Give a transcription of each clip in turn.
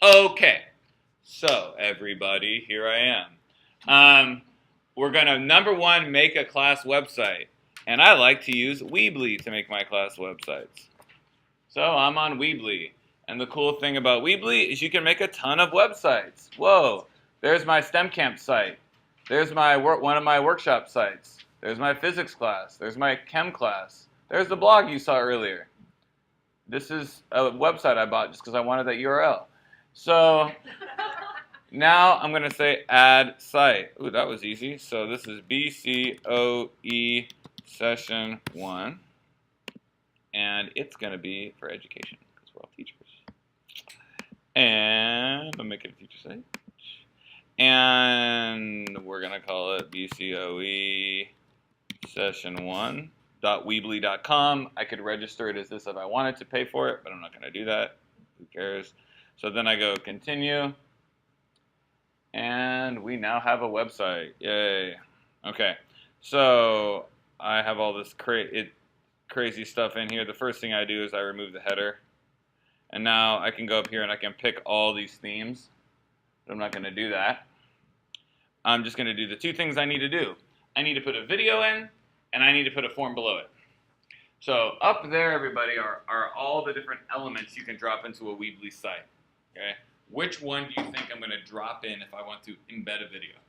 Okay, so everybody, here I am. We're going to, number one, make a class website. And I like to use Weebly to make my class websites. So I'm on Weebly. And the cool thing about Weebly is you can make a ton of websites. Whoa, there's my STEM camp site. There's my one of my workshop sites. There's my physics class. There's my chem class. There's the blog you saw earlier. This is a website I bought just because I wanted that URL. So now I'm going to say add site. Ooh, that was easy. So this is BCOE Session 1. And it's going to be for education because we're all teachers. And I'll make it a teacher site. And we're going to call it BCOE Session 1.weebly.com. I could register it as this if I wanted to pay for it, but I'm not going to do that. Who cares? So then I go continue. And we now have a website. Yay. Okay. So I have all this crazy stuff in here. The first thing I do is I remove the header. And now I can go up here and I can pick all these themes. But I'm not going to do that. I'm just going to do the two things I need to do. I need to put a video in, and I need to put a form below it. So up there, everybody, are all the different elements you can drop into a Weebly site. Okay? Which one do you think I'm going to drop in if I want to embed a video?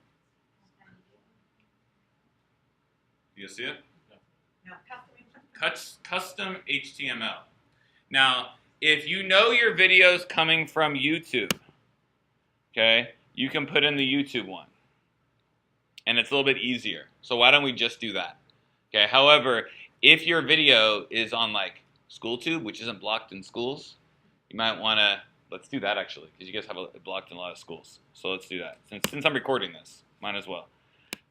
Do you see it? No. Custom HTML. Now, if you know your video's coming from YouTube, okay, you can put in the YouTube one. And it's a little bit easier. So why don't we just do that? Okay. However, if your video is on like SchoolTube, which isn't blocked in schools, you might want to, let's do that actually, because you guys have it blocked in a lot of schools. So let's do that. Since I'm recording this, might as well.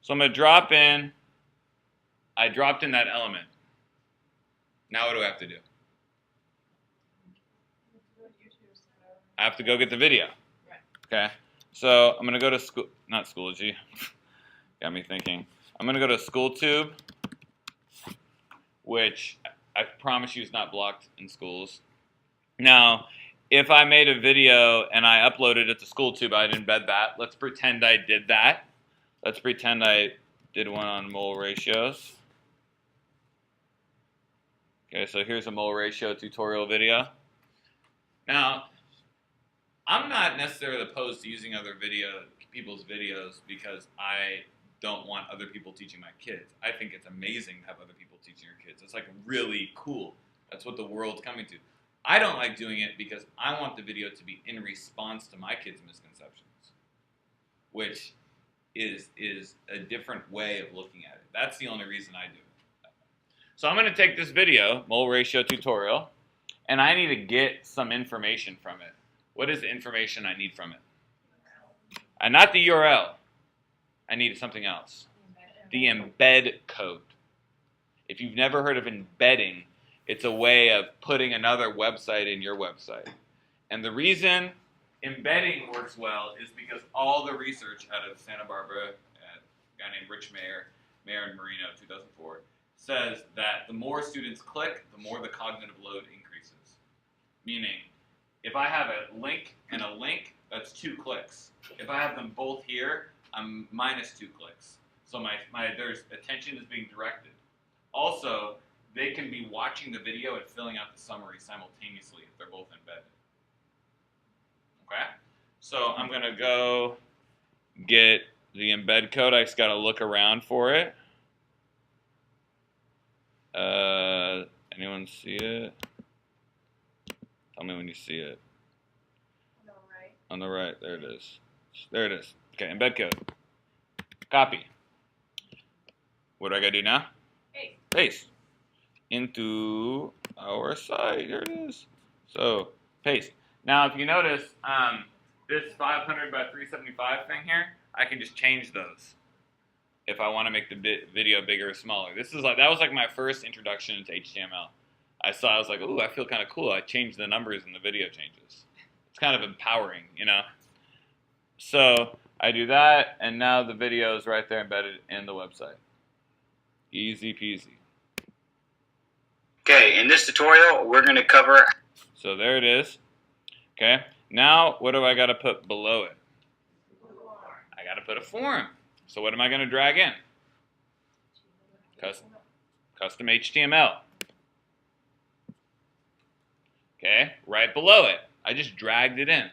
So I'm going to drop in, I dropped in that element. Now what do I have to do? I have to go get the video. Okay. So I'm going to go to school, not Schoology. Got me thinking. I'm going to go to SchoolTube, which I promise you is not blocked in schools. Now, if I made a video and I uploaded it to SchoolTube, I'd embed that. Let's pretend I did that. Let's pretend I did one on mole ratios. Okay, so here's a mole ratio tutorial video. Now, I'm not necessarily opposed to using other people's videos because I don't want other people teaching my kids. I think it's amazing to have other people teaching your kids. It's like really cool. That's what the world's coming to. I don't like doing it because I want the video to be in response to my kids' misconceptions, which is a different way of looking at it. That's the only reason I do it. So I'm going to take this video, mole ratio tutorial, and I need to get some information from it. What is the information I need from it? And not the URL. I need something else. The embed code. If you've never heard of embedding, it's a way of putting another website in your website. And the reason embedding works well is because all the research out of Santa Barbara, a guy named Rich Mayer and Marino, 2004, says that the more students click, the more the cognitive load increases. Meaning, if I have a link and a link, that's 2 clicks. If I have them both here, I'm minus 2 clicks. So there's attention is being directed. Also, they can be watching the video and filling out the summary simultaneously if they're both embedded. Okay? So I'm going to go get the embed code. I just got to look around for it. Anyone see it? Tell me when you see it. On the right. On the right. There it is. There it is. Okay, embed code. Copy. What do I got to do now? Paste. Paste. Into our site. Here it is. So, paste. Now, if you notice, this 500 by 375 thing here, I can just change those if I want to make the video bigger or smaller. That was like my first introduction into HTML. I was like, ooh, I feel kind of cool. I changed the numbers and the video changes. It's kind of empowering, you know? So I do that, and now the video is right there embedded in the website. Easy peasy. Okay, in this tutorial, we're going to cover... So there it is. Okay. Now, what do I got to put below it? I got to put a form. So what am I going to drag in? Custom HTML. Okay, right below it. I just dragged it in.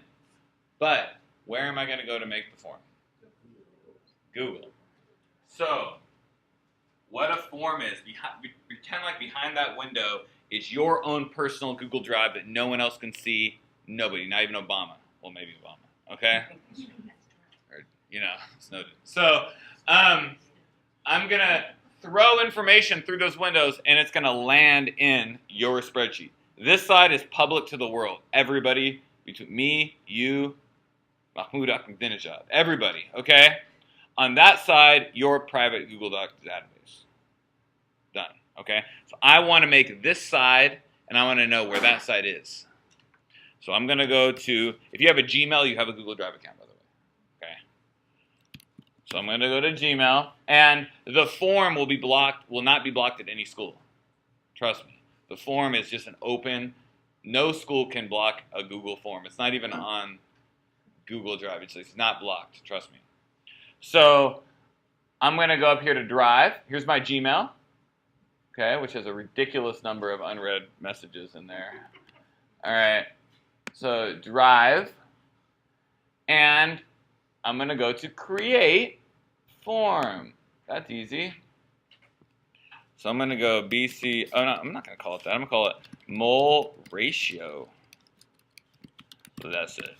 But where am I going to go to make the form? Google. So what a form is, pretend like behind that window is your own personal Google Drive that no one else can see. Nobody, not even Obama. Well, maybe Obama. Okay? Or, Snowden. So I'm going to throw information through those windows, and it's going to land in your spreadsheet. This side is public to the world. Everybody, between me, you, Mahmoud Ahmadinejad, everybody, okay? On that side, your private Google Docs database. Done, okay? So I want to make this side, and I want to know where that side is. So I'm going to go to, if you have a Gmail, you have a Google Drive account, by the way, okay? So I'm going to go to Gmail, and the form will not be blocked at any school. Trust me. The form is just an open, no school can block a Google form. It's not even on Google Drive. It's not blocked, trust me. So I'm going to go up here to Drive. Here's my Gmail, okay, which has a ridiculous number of unread messages in there. All right, so Drive, and I'm going to go to Create Form. That's easy. So I'm going to go BC, oh no, I'm not going to call it that. I'm going to call it mole ratio. So that's it.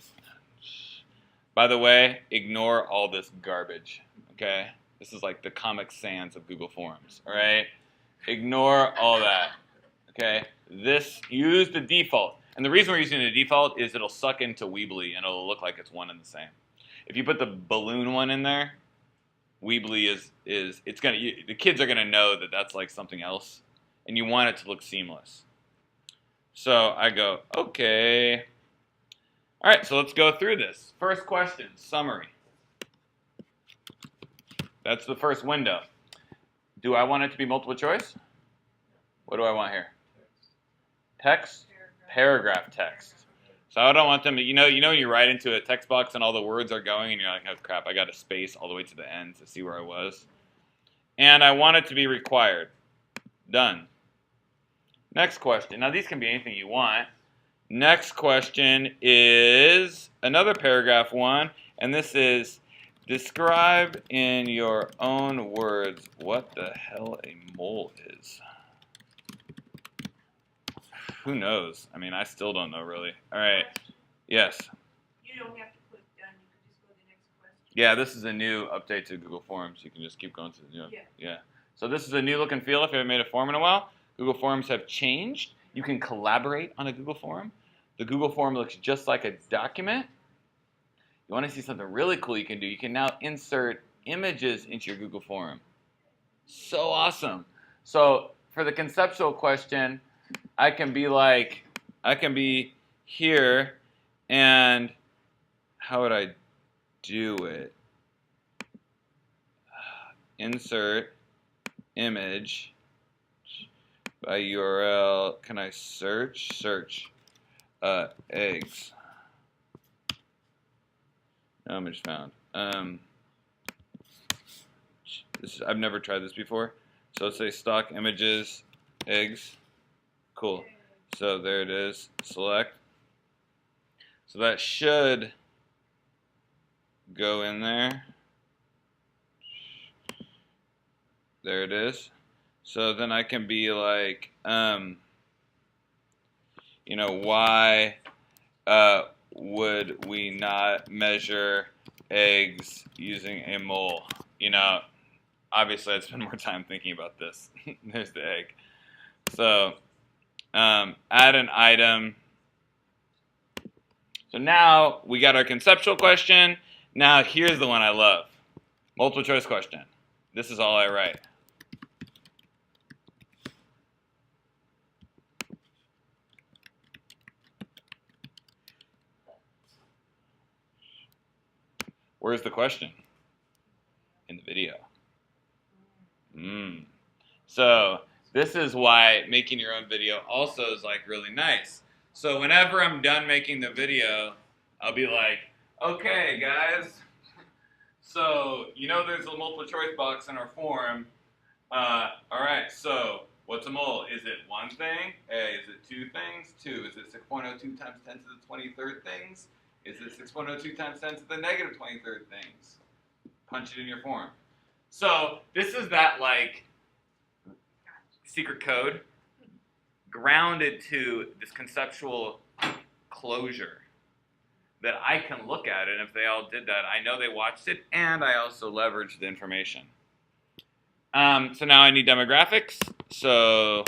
By the way, ignore all this garbage, okay? This is like the Comic Sans of Google Forms, all right? Ignore all that, okay? Use the default. And the reason we're using the default is it'll suck into Weebly and it'll look like it's one and the same. If you put the balloon one in there, Weebly the kids are gonna know that that's like something else, and you want it to look seamless. So I go, okay. All right, so let's go through this. First question, summary. That's the first window. Do I want it to be multiple choice? What do I want here? Text? Paragraph text. So I don't want them to, you know when you write into a text box and all the words are going and you're like, oh crap, I got a space all the way to the end to see where I was. And I want it to be required. Done. Next question. Now these can be anything you want. Next question is another paragraph one, and this is describe in your own words what the hell a mole is. Who knows? I mean, I still don't know really. All right. Yes. You don't have to click done. You can just go to the next question. Yeah, this is a new update to Google Forms. You can just keep going to the new. Yeah. So this is a new look and feel if you haven't made a form in a while. Google Forms have changed. You can collaborate on a Google Form. The Google Form looks just like a document. You want to see something really cool you can do? You can now insert images into your Google Form. So awesome. So for the conceptual question, I can be here, and how would I do it? Insert image by URL. Can I search? Search eggs. No image found. I've never tried this before. So let's say stock images, eggs. Cool. So there it is. Select. So that should go in there. There it is. So then I can be like, why would we not measure eggs using a mole? Obviously I'd spend more time thinking about this. There's the egg. So add an item. So now we got our conceptual question. Now here's the one I love. Multiple choice question. This is all I write. Where's the question? In the video. So this is why making your own video also is like really nice. So whenever I'm done making the video, I'll be like, okay, guys. So, you know there's a multiple choice box in our form. All right, so what's a mole? Is it one thing? A. Is it two things? Two. Is it 6.02 times 10 to the 23rd things? Is it 6.02 times 10 to the negative 23rd things? Punch it in your form. So this is that like secret code grounded to this conceptual closure that I can look at it, and if they all did that, I know they watched it, and I also leveraged the information. So now I need demographics. So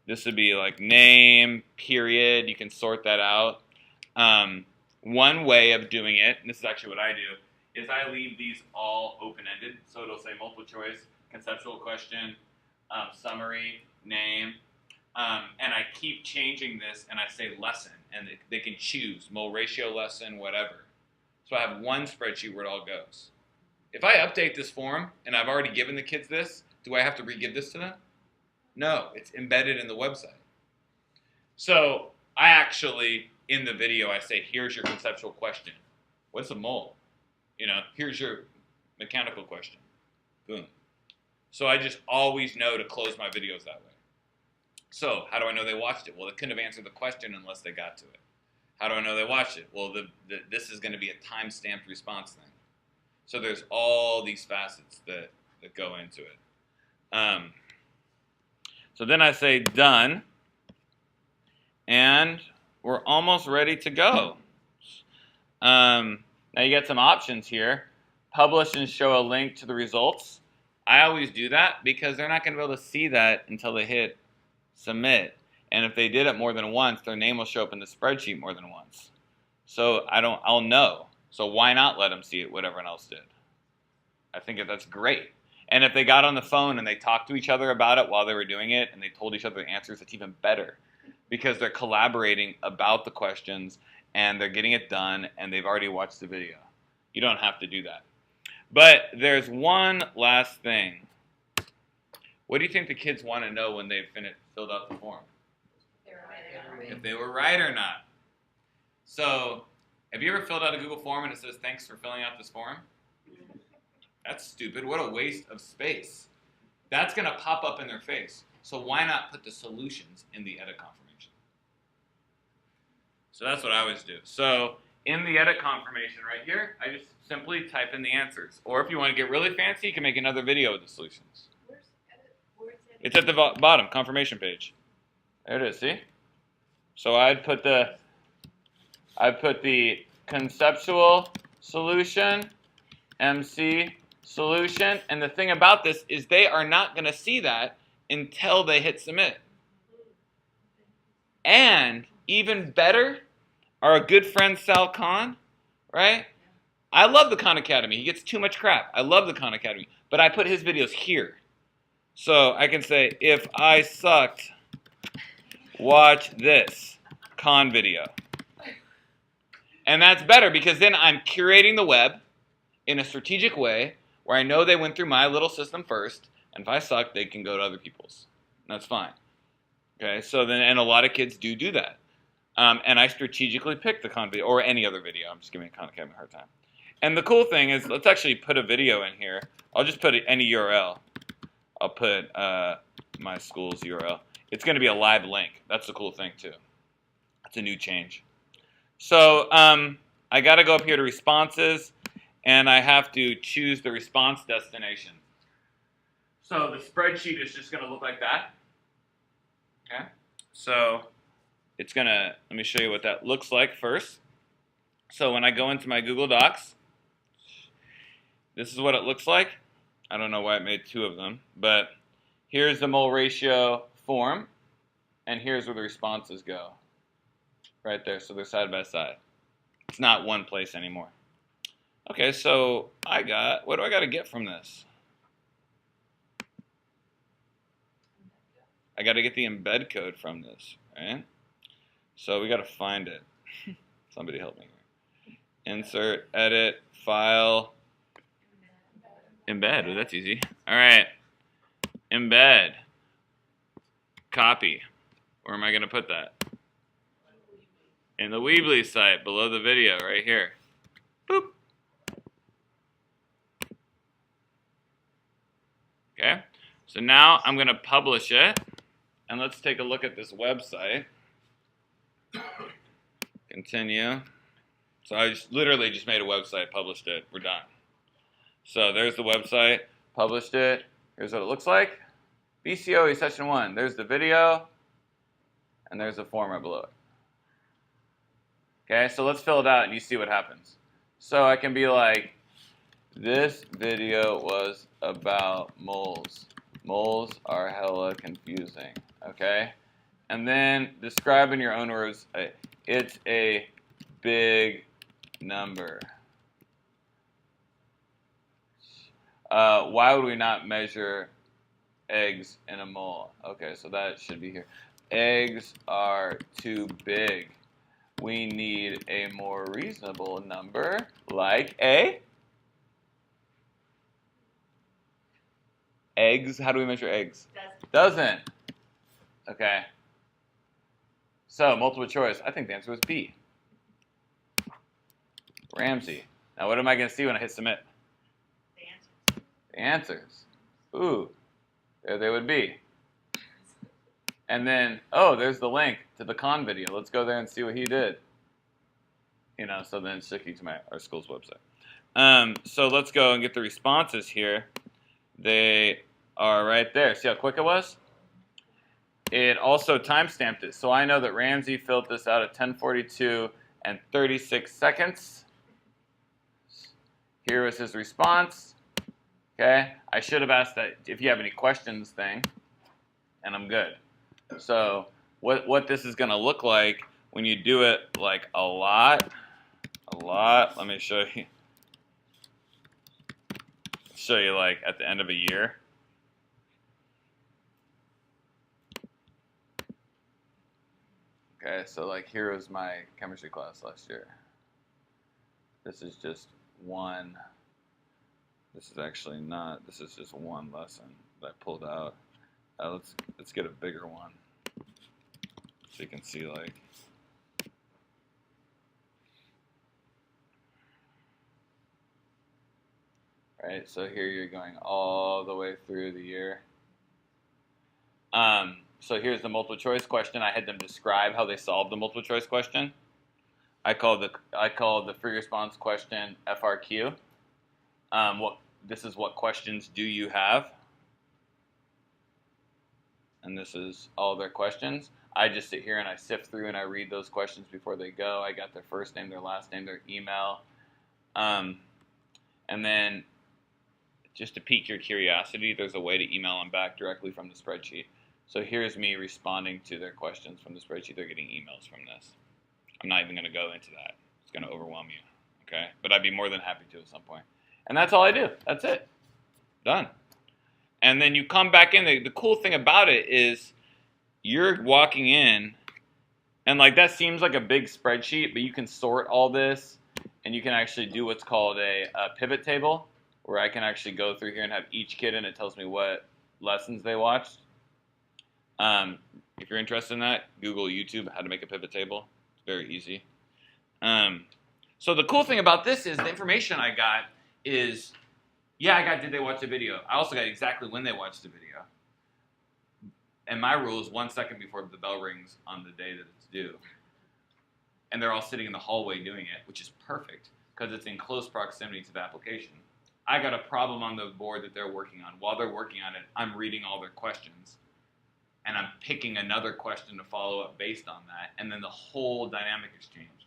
this would be like name, period. You can sort that out. One way of doing it, and this is actually what I do, is I leave these all open-ended. So it'll say multiple choice, conceptual question, summary, name, and I keep changing this, and I say lesson, and they can choose mole ratio lesson, whatever. So I have one spreadsheet where it all goes. If I update this form, and I've already given the kids this, do I have to re-give this to them? No, it's embedded in the website. So I actually, in the video, I say, here's your conceptual question. What's a mole? Here's your mechanical question. Boom. So I just always know to close my videos that way. So how do I know they watched it? Well, they couldn't have answered the question unless they got to it. How do I know they watched it? Well, this is going to be a time-stamped response thing. So there's all these facets that go into it. So then I say done, and we're almost ready to go. Now you get some options here. Publish and show a link to the results. I always do that because they're not going to be able to see that until they hit submit. And if they did it more than once, their name will show up in the spreadsheet more than once. So I'll know. So why not let them see it what everyone else did? I think that's great. And if they got on the phone and they talked to each other about it while they were doing it and they told each other the answers, it's even better because they're collaborating about the questions and they're getting it done and they've already watched the video. You don't have to do that. But there's one last thing. What do you think the kids want to know when they've filled out the form? If they were right or not. So, have you ever filled out a Google form and it says, thanks for filling out this form? That's stupid. What a waste of space. That's going to pop up in their face. So why not put the solutions in the edit confirmation? So that's what I always do. So in the edit confirmation right here, I just simply type in the answers. Or if you want to get really fancy, you can make another video with the solutions. Where's edit? It's at the bottom, confirmation page. There it is, see? So I'd put the conceptual solution, MC solution, and the thing about this is they are not going to see that until they hit submit. And even better, our good friend Sal Khan, right? I love the Khan Academy. He gets too much crap. I love the Khan Academy. But I put his videos here. So I can say, if I sucked, watch this Khan video. And that's better because then I'm curating the web in a strategic way where I know they went through my little system first, and if I suck, they can go to other people's. And that's fine. Okay, so then, and a lot of kids do that. And I strategically pick the Khan video, or any other video. I'm just giving Khan Academy a hard time. And the cool thing is, let's actually put a video in here. I'll just put any URL. I'll put my school's URL. It's going to be a live link. That's the cool thing, too. It's a new change. So I got to go up here to responses, and I have to choose the response destination. So the spreadsheet is just going to look like that. Okay. So it's going to, let me show you what that looks like first. So when I go into my Google Docs, this is what it looks like. I don't know why it made two of them, but here's the mole ratio form, and here's where the responses go. Right there, so they're side by side. It's not one place anymore. Okay, so what do I got to get from this? I got to get the embed code from this, right? So we got to find it. Somebody help me here. Insert, edit, file, embed. Oh, that's easy. All right, embed, copy. Where am I going to put that? in the Weebly site below the video right here. Boop. Okay, so now I'm going to publish it, and let's take a look at this website. Continue. So I literally just made a website, published it, we're done. So there's the website, published it. Here's what it looks like. BCOE Session 1. There's the video, and there's the form right below it. Okay, so let's fill it out and you see what happens. So I can be like, this video was about moles. Moles are hella confusing, okay? And then describe in your own words, it's a big number. Why would we not measure eggs in a mole? Okay, so that should be here. Eggs are too big. We need a more reasonable number, like a eggs. How do we measure eggs? Doesn't. Okay. So multiple choice. I think the answer was B. Ramsey. Now what am I going to see when I hit submit? The answers. Ooh, there they would be. And then, oh, there's the link to the con video. Let's go there and see what he did. You know, so then it's sticking to our school's website. So let's go and get the responses here. They are right there. See how quick it was? It also timestamped it. So I know that Ramsey filled this out at 10:42 and 36 seconds. Here was his response. Okay, I should have asked that if you have any questions thing, and I'm good. So what this is going to look like when you do it like a lot, let me show you like at the end of a year. Okay, so like here was my chemistry class last year. This is just one. This is actually not. This is just one lesson that I pulled out. Let's get a bigger one so you can see like. Right, so here you're going all the way through the year. So here's the multiple choice question. I had them describe how they solved the multiple choice question. I called the free response question FRQ. This is what questions do you have? And this is all their questions. I just sit here and I sift through and I read those questions before they go. I got their first name, their last name, their email. And then just to pique your curiosity, there's a way to email them back directly from the spreadsheet. So here's me responding to their questions from the spreadsheet. They're getting emails from this. I'm not even going to go into that. It's going to overwhelm you, okay? But I'd be more than happy to at some point. And that's all I do. That's it. Done. And then you come back in. The cool thing about it is you're walking in, and like that seems like a big spreadsheet, but you can sort all this, and you can actually do what's called a pivot table, where I can actually go through here and have each kid, and it tells me what lessons they watched. If you're interested in that, Google YouTube how to make a pivot table. It's very easy. So the cool thing about this is the information I got is, yeah, I got did they watch the video. I also got exactly when they watched the video. And my rule is 1 second before the bell rings on the day that it's due. And they're all sitting in the hallway doing it, which is perfect because it's in close proximity to the application. I got a problem on the board that they're working on. While they're working on it, I'm reading all their questions. And I'm picking another question to follow up based on that. And then the whole dynamic has changed.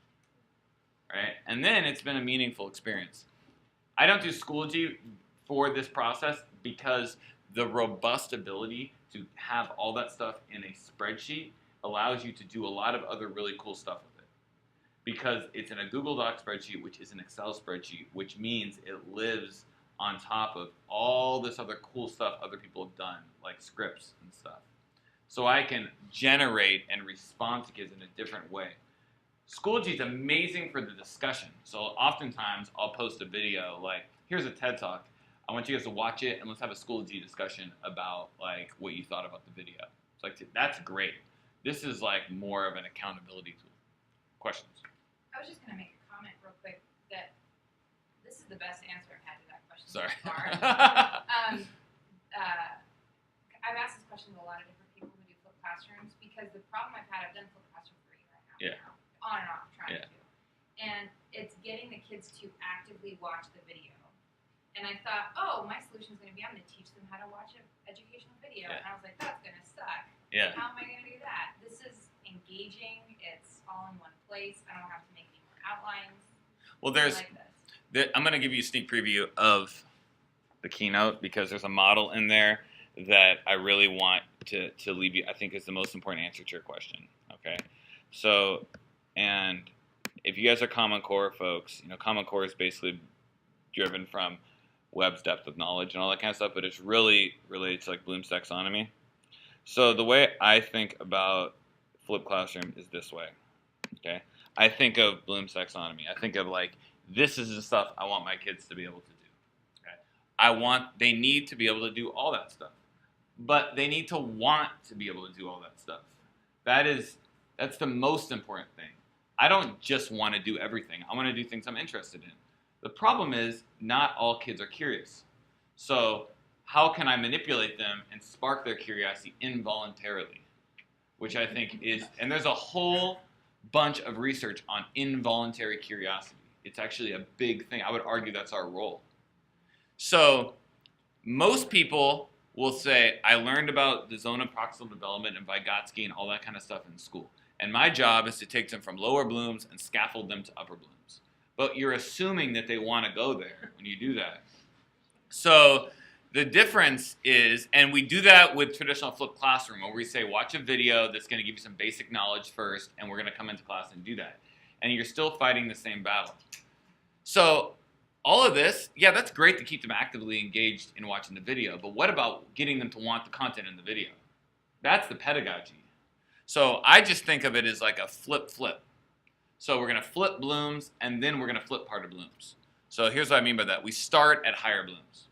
Right? And then it's been a meaningful experience. I don't do Schoology for this process because the robust ability to have all that stuff in a spreadsheet allows you to do a lot of other really cool stuff with it. Because it's in a Google Doc spreadsheet, which is an Excel spreadsheet, which means it lives on top of all this other cool stuff other people have done, like scripts and stuff. So I can generate and respond to kids in a different way. Schoology is amazing for the discussion. So oftentimes I'll post a video like, here's a TED Talk. I want you guys to watch it and let's have a Schoology discussion about like what you thought about the video. It's like, that's great. This is like more of an accountability tool. Questions? I was just going to make a comment real quick that this is the best answer I've had to that question Sorry. so far. I've asked this question to a lot of different people who do flip classrooms because the problem I've had, I've done flip classroom for a year and a half now, on and off trying to. And it's getting the kids to actively watch the video. And I thought, oh, my solution is going to be I'm going to teach them how to watch an educational video. And I was like, that's going to suck. Yeah. How am I going to do that? This is engaging. It's all in one place. I don't have to make any more outlines. Well, I like this. I'm going to give you a sneak preview of the keynote because there's a model in there that I really want to leave you. I think is the most important answer to your question. Okay, so and if you guys are Common Core folks, Common Core is basically driven from Webb's depth of knowledge and all that kind of stuff, but it's really related to like Bloom's taxonomy. So the way I think about flipped classroom is this way. Okay, I think of Bloom's taxonomy. I think of like this is the stuff I want my kids to be able to do. Okay, they need to be able to do all that stuff, but they need to want to be able to do all that stuff. That's the most important thing. I don't just want to do everything. I want to do things I'm interested in. The problem is not all kids are curious. So how can I manipulate them and spark their curiosity involuntarily? Which I think is, and there's a whole bunch of research on involuntary curiosity. It's actually a big thing. I would argue that's our role. So most people will say, I learned about the zone of proximal development and Vygotsky and all that kind of stuff in school. And my job is to take them from lower Blooms and scaffold them to upper Blooms. But you're assuming that they want to go there when you do that. So the difference is, and we do that with traditional flipped classroom, where we say, watch a video that's going to give you some basic knowledge first, and we're going to come into class and do that. And you're still fighting the same battle. So all of this, yeah, that's great to keep them actively engaged in watching the video, but what about getting them to want the content in the video? That's the pedagogy. So I just think of it as like a flip. So we're going to flip Blooms, and then we're going to flip part of Blooms. So here's what I mean by that. We start at higher Blooms.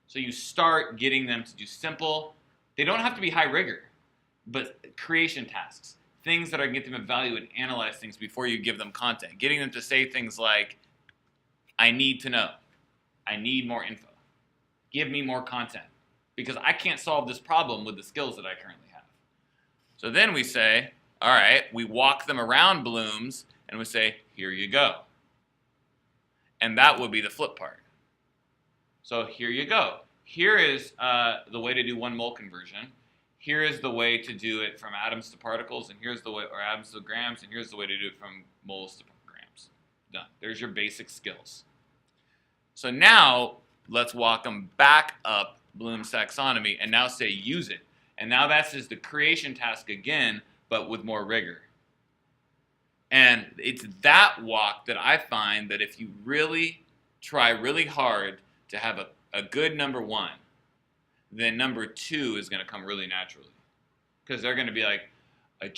So you start getting them to do simple. They don't have to be high rigor, but creation tasks, things that are going to get them to evaluate and analyze things before you give them content. Getting them to say things like, I need to know. I need more info. Give me more content. Because I can't solve this problem with the skills that I currently have. So then we say, all right, we walk them around Blooms, and we say, here you go. And that would be the flip part. So here you go. Here is the way to do one mole conversion. Here is the way to do it from atoms to particles, and here's the way, or atoms to grams, and here's the way to do it from moles to grams. Done. There's your basic skills. So now let's walk them back up Bloom's taxonomy and now say use it. And now that's just the creation task again, but with more rigor. And it's that walk that I find that if you really try really hard to have a good number one, then number two is going to come really naturally. Because they're going to be like, and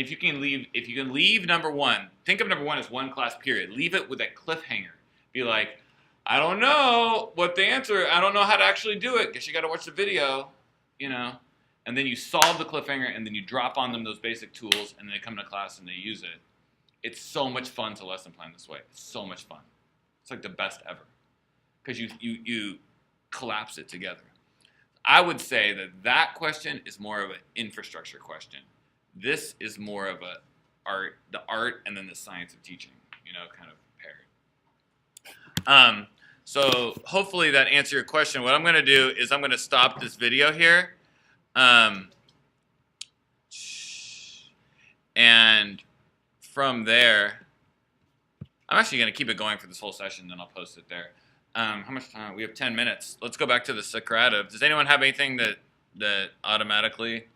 if you can leave number one, think of number one as one class period. Leave it with a cliffhanger. Be like, I don't know what the answer, I don't know how to actually do it. Guess you got to watch the video, And then you solve the cliffhanger, and then you drop on them those basic tools, and they come to class and they use it. It's so much fun to lesson plan this way. It's so much fun. It's like the best ever. Because you collapse it together. I would say that question is more of an infrastructure question. This is more of the art and then the science of teaching, kind of paired. So hopefully that answered your question. What I'm going to do is I'm going to stop this video here. And from there, I'm actually going to keep it going for this whole session, then I'll post it there. How much time? We have 10 minutes. Let's go back to the Socrative. Does anyone have anything that automatically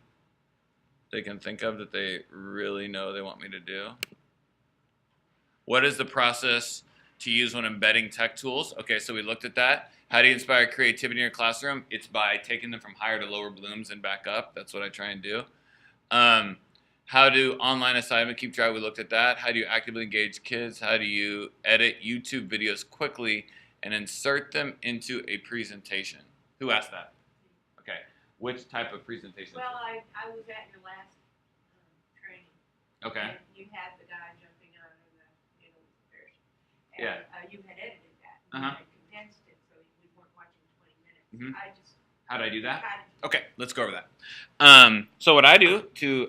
they can think of that they really know they want me to do? What is the process to use when embedding tech tools? Okay, so we looked at that. How do you inspire creativity in your classroom? It's by taking them from higher to lower Blooms and back up. That's what I try and do. How do online assignment keep track? We looked at that. How do you actively engage kids? How do you edit YouTube videos quickly and insert them into a presentation? Who asked that? Okay. Which type of presentation? Well, I was at your last training. Okay. And you had the guy jumping on the, with the fish. And you had edited that. You had condensed it so we weren't watching 20 minutes. I just. How do I do that? Okay, let's go over that. So what I do to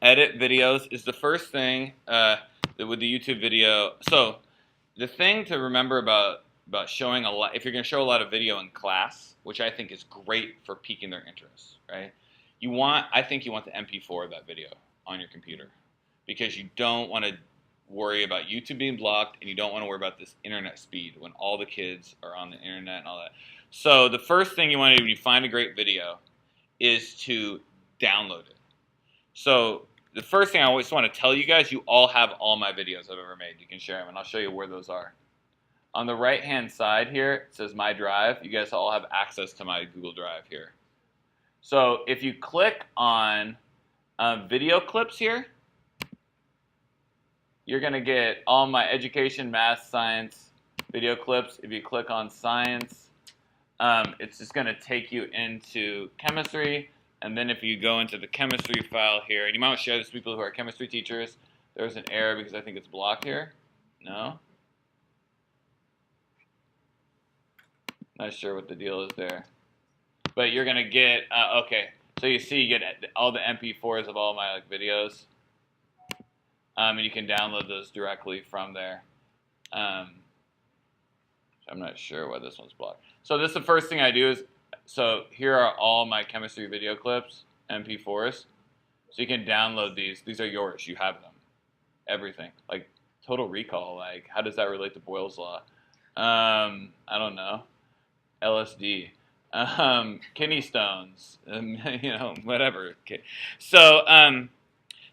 edit videos is the first thing with the YouTube video. So the thing to remember about showing a lot, if you're going to show a lot of video in class, which I think is great for piquing their interest, right? I think you want the MP4 of that video on your computer because you don't want to worry about YouTube being blocked and you don't want to worry about this internet speed when all the kids are on the internet and all that. So the first thing you want to do when you find a great video is to download it. So the first thing I always want to tell you guys, you all have all my videos I've ever made. You can share them, and I'll show you where those are. On the right-hand side here, it says My Drive. You guys all have access to my Google Drive here. So if you click on video clips here, you're going to get all my education, math, science video clips. If you click on science, it's just going to take you into chemistry. And then if you go into the chemistry file here, and you might share this with people who are chemistry teachers, there's an error because I think it's blocked here. No? Not sure what the deal is there. But you're going to get, okay, so you see you get all the MP4s of all my videos. And you can download those directly from there. I'm not sure why this one's blocked. So this is the first thing I do is, so here are all my chemistry video clips, MP4s. So you can download these. These are yours. You have them. Everything. Like Total Recall. Like how does that relate to Boyle's Law? I don't know. LSD. Kidney stones. Whatever. Okay. So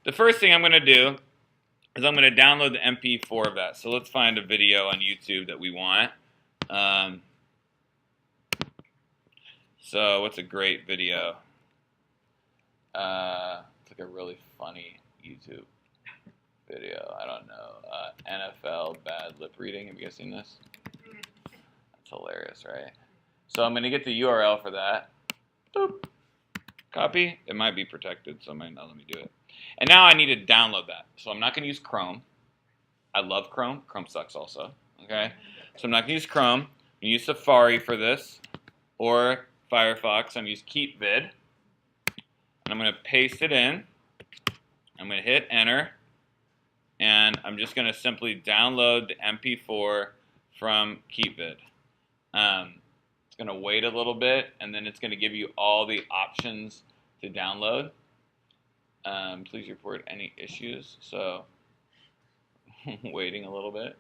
the first thing I'm going to do is I'm going to download the MP4 of that. So let's find a video on YouTube that we want. So what's a great video? It's like a really funny YouTube video. I don't know. NFL bad lip reading. Have you guys seen this? That's hilarious, right? So I'm going to get the URL for that. Boop. Copy. It might be protected, so it might not let me do it. And now I need to download that. So I'm not going to use Chrome. I love Chrome. Chrome sucks also. Okay? So I'm not going to use Chrome. I'm going to use Safari for this. Or Firefox. I'm going to use KeepVid. And I'm going to paste it in. I'm going to hit Enter. And I'm just going to simply download the MP4 from KeepVid. It's going to wait a little bit, and then it's going to give you all the options to download. Please report any issues. So, waiting a little bit.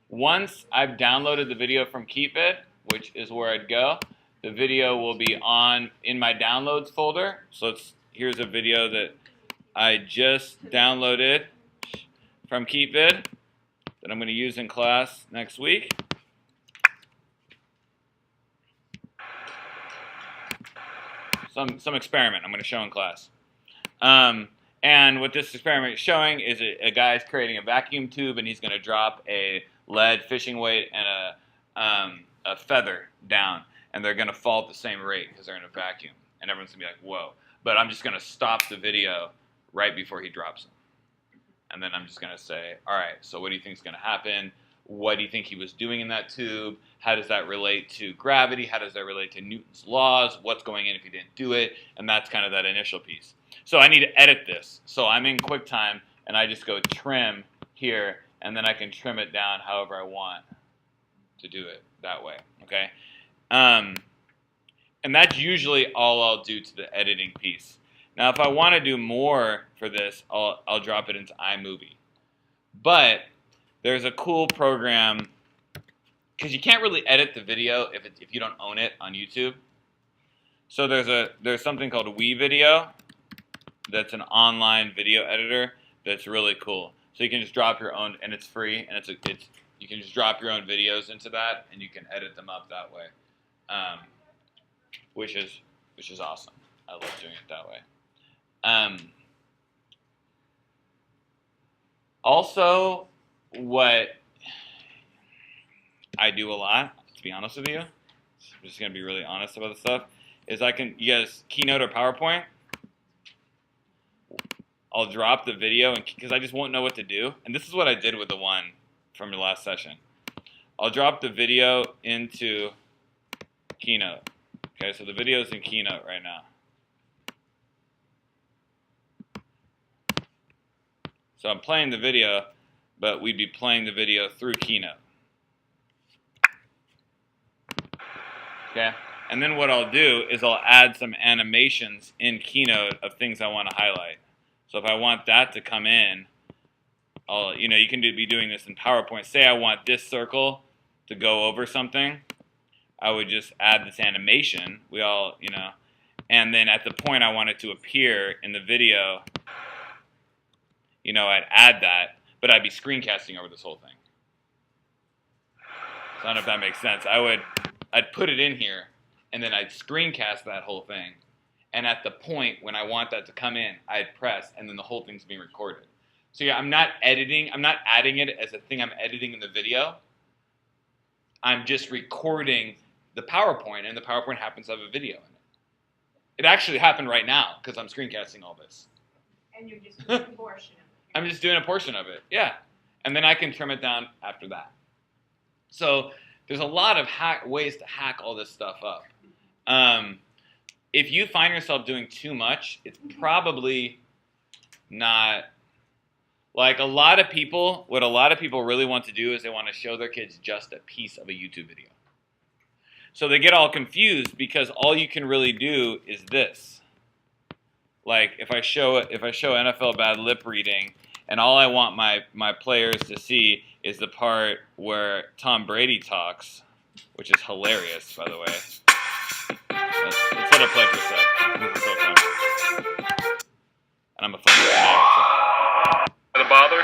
Once I've downloaded the video from KeepVid, which is where I'd go, the video will be in my downloads folder. So here's a video that I just downloaded from KeepVid that I'm going to use in class next week. Some experiment I'm going to show in class. And what this experiment is showing is a guy's creating a vacuum tube, and he's going to drop a lead fishing weight and a feather down, and they're going to fall at the same rate because they're in a vacuum. And everyone's going to be like, whoa. But I'm just going to stop the video right before he drops them. And then I'm just going to say, all right, so what do you think is going to happen? What do you think he was doing in that tube? How does that relate to gravity? How does that relate to Newton's laws? What's going in if he didn't do it? And that's kind of that initial piece. So I need to edit this. So I'm in QuickTime, and I just go trim here, and then I can trim it down however I want to do it that way. Okay? And that's usually all I'll do to the editing piece. Now, if I want to do more for this, I'll drop it into iMovie. But there's a cool program, because you can't really edit the video if you don't own it on YouTube. So there's something called WeVideo that's an online video editor that's really cool. So you can just drop your own, and it's free, and you can just drop your own videos into that, and you can edit them up that way, which is awesome. I love doing it that way. Also, what I do a lot, to be honest with you, I'm just going to be really honest about this stuff, is you guys, Keynote or PowerPoint? I'll drop the video because I just won't know what to do. And this is what I did with the one from your last session. I'll drop the video into Keynote. Okay, so the video is in Keynote right now. So I'm playing the video, but we'd be playing the video through Keynote. Okay, and then what I'll do is I'll add some animations in Keynote of things I want to highlight. So if I want that to come in, you can be doing this in PowerPoint. Say I want this circle to go over something, I would just add this animation. And then at the point I want it to appear in the video, I'd add that, but I'd be screencasting over this whole thing. So I don't know if that makes sense. I'd put it in here, and then I'd screencast that whole thing. And at the point when I want that to come in, I'd press, and then the whole thing's being recorded. So yeah, I'm not adding it as a thing I'm editing in the video. I'm just recording the PowerPoint, and the PowerPoint happens to have a video in it. It actually happened right now, because I'm screencasting all this. And you're just doing a portion of it. I'm just doing a portion of it, yeah. And then I can trim it down after that. So there's a lot of ways to hack all this stuff up. If you find yourself doing too much, it's probably not, like what a lot of people really want to do is they want to show their kids just a piece of a YouTube video. So they get all confused because all you can really do is this. Like if I show NFL bad lip reading, and all I want my players to see is the part where Tom Brady talks, which is hilarious, by the way. Let's let it play for a sec. This is so funny. And I'm a fucking fanatic. The bother?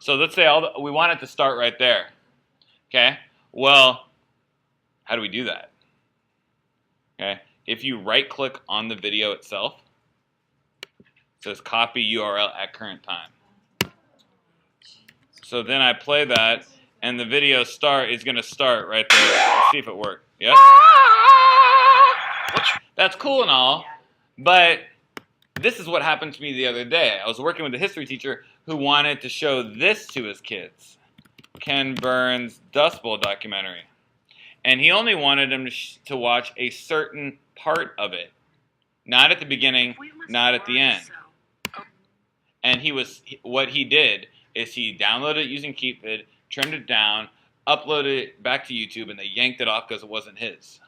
So let's say we want it to start right there. Okay? Well, how do we do that? Okay? If you right-click on the video itself, it says copy URL at current time. So then I play that, and the video is going to start right there. Let's see if it worked. Yep. That's cool and all, but this is what happened to me the other day. I was working with a history teacher who wanted to show this to his kids, Ken Burns' Dust Bowl documentary. And he only wanted them to watch a certain part of it. Not at the beginning, not at the end. And what he did is he downloaded it using Keepvid, trimmed it down, uploaded it back to YouTube, and they yanked it off because it wasn't his.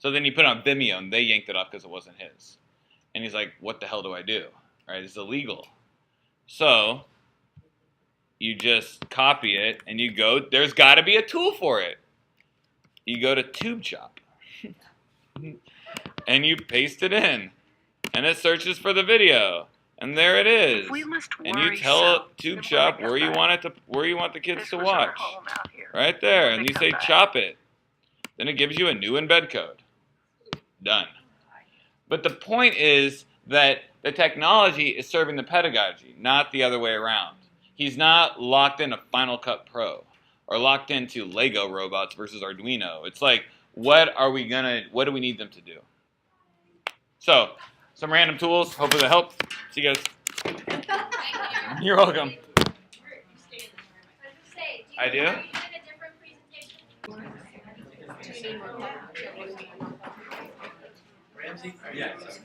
So then he put it on Vimeo, and they yanked it off because it wasn't his. And he's like, what the hell do I do? Right? It's illegal. So you just copy it, and you go, there's got to be a tool for it. You go to TubeChop, and you paste it in, and it searches for the video, and there it is. And you tell TubeChop where you want the kids to watch, right there, and you say chop it. Then it gives you a new embed code. Done. But the point is that the technology is serving the pedagogy, not the other way around. He's not locked into Final Cut Pro or locked into Lego robots versus Arduino. It's like, what do we need them to do? So, some random tools. Hopefully that helps. See you guys. You're welcome. I do? Ramsey? Yeah. I'm just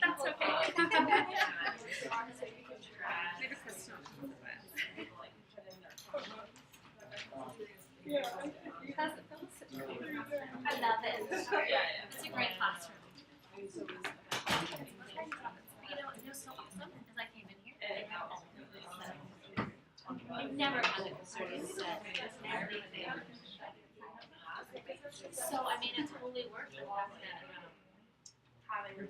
That's okay. Maybe Kristen will come with us. I love it. It's a great classroom. You know, it was so awesome as I came in here. They have all of this. I've never had a concerted set. So, I mean, it totally worked with having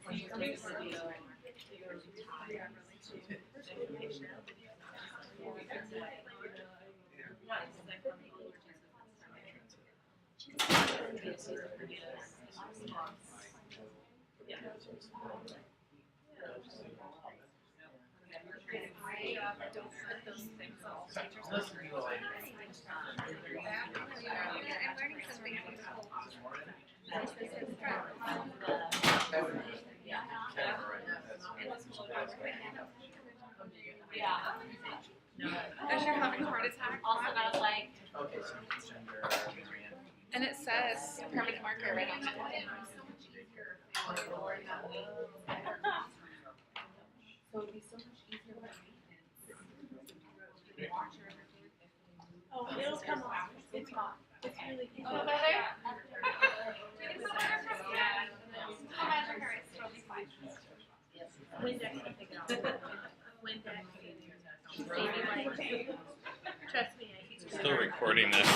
Don't put those things all teachers I'm learning something useful. As you're having a heart attack. Also, I was like, And it says permanent marker right on it. So it'd be so much easier for Oh, it'll come off. It's hot. It's really easy. oh, there? Windex will take it off. Windex. Baby wipes. Trust me, I teach Still recording this.